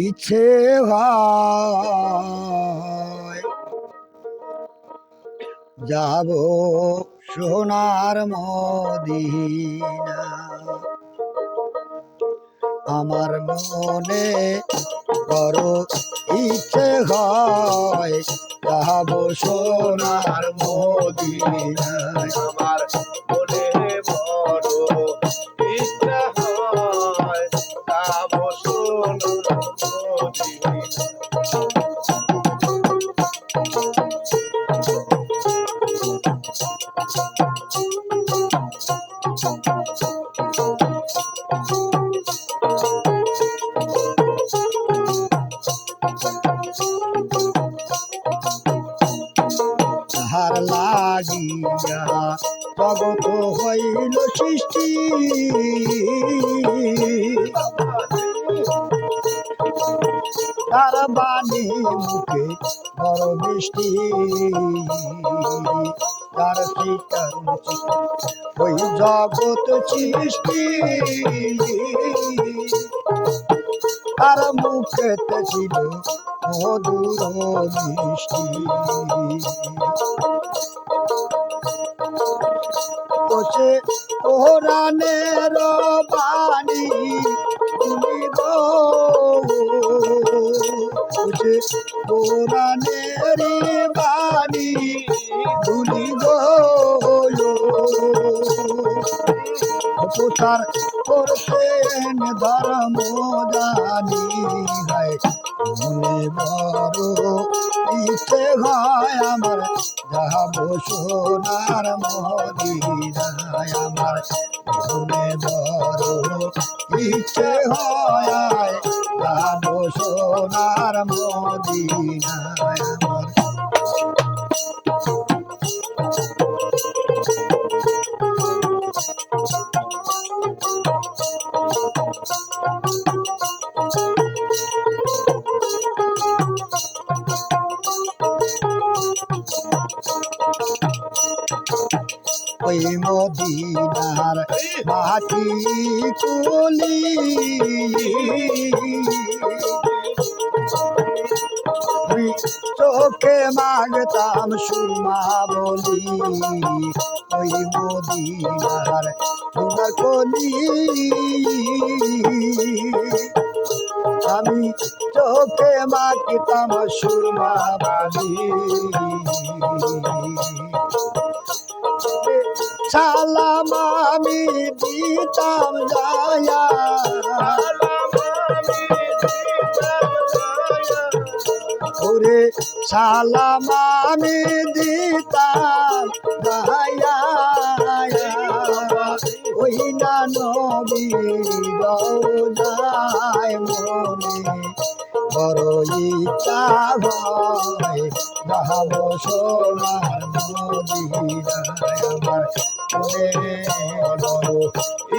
ইচ্ছে হয় যাব সোনার মদিনা, আমার মনে বড় ইচ্ছে হয় যাব সোনার মদিনায়। আমার মনে বড় ইচ্ছা হয় যাব সোনার তাহার লাগিয়া জগৎ হইল সৃষ্টি, তার বাণী মুখে বড় মিষ্টি, তার চিৎকার ওই জগৎ সৃষ্টি, তার মুখেতে ছিল মধুর মিষ্টি। বসে কোরআনের বাণী তুমি গো, বসে কোরআনের বাণী তুমি গো, প্রচার করতেন ধর্ম জানি হয়, মনে বড় ইচ্ছে হয় আমার যাব সোনার মদিনায়, আমার মনে বড় ইচ্ছে হয় যাব সোনার মদিনায় আমার। ওই মদিনার মাটি কুলি চোখে মাগতাম সুরমা বলি, ওই মদিনার কলি আমি চোখে মাগতাম সুরমা বলি, সালাম আমি দিতাম যায়া, ওরে সালাম আমি দিতাম যায়া, ওই না নবীর রওজায় মনে বড় ইচ্ছা হয় যাব সোনার মদিনায়, আমার মনে বড়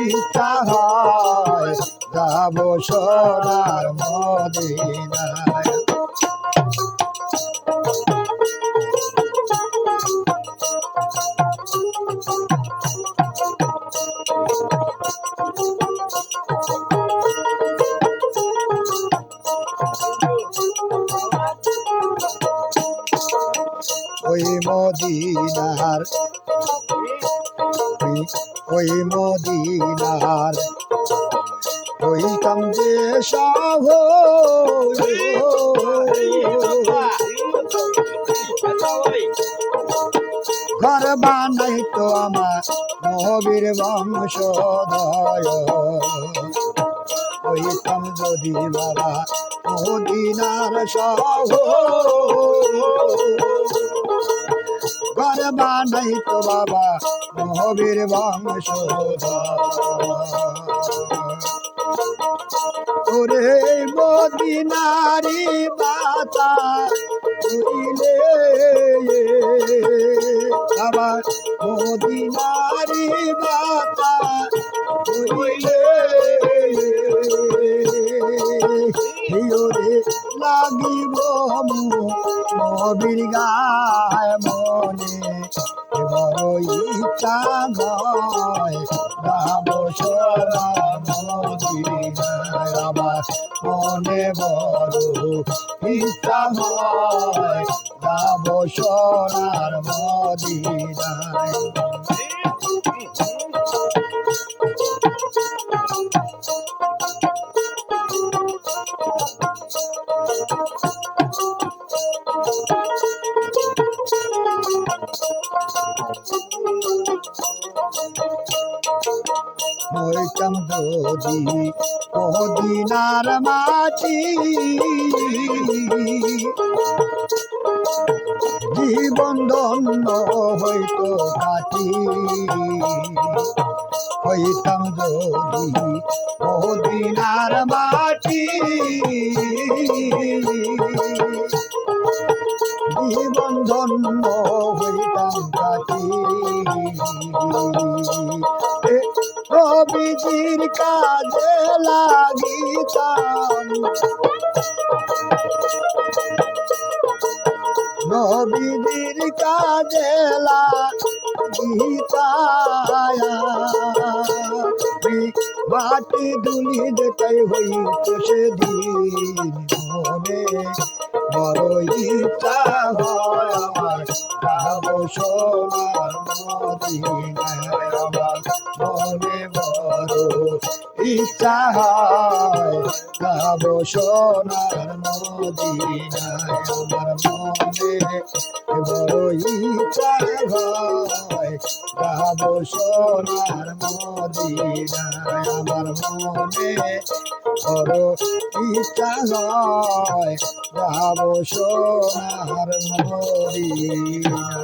ইচ্ছা হয় যাব সোনার মদিনায়। ওই মদিনার ওই মদিনার ওই কামজে শাহ ঘর বানাই তো আমার নবীর বংশধর, হইতাম যদি বাবা মদিনার শাহ, ঘর বানাই তো বাবা নবীর বংশধর। ওরে মদিনারি বাতা উইলে আবার মদিনারি বাতা উইলে, হিওরে লাগিব নবীর গায় মনে বড় ইচ্ছা হয় যাব সোনার মদিনায়, আবার মনে বড় ইচ্ছা হয় যাব সোনার মদিনায়। হইতাম যদি মদিনার মাটি জীবন ধন্য হইতো কাটি। হইতাম যদি মদিনার মাটি জীবন ধন্য হইতাম কাটি। নবীজির কাজে লাগিতাম নবীজির কাজে লাগিতাম মাটি দুলি যেটাই হইত সেদিন মনে বড় ইচ্ছা হয় আমার যাব সোনার মদিনায়। আমার মনে বড় ইচ্ছা হয় যাব সোনার মদিনায়। আমার মনে বড় ইচ্ছা হয় যাব সোনার মদিনায়। আমার মনে বড় ইচ্ছা হয় যাব সোনার মদিনায়।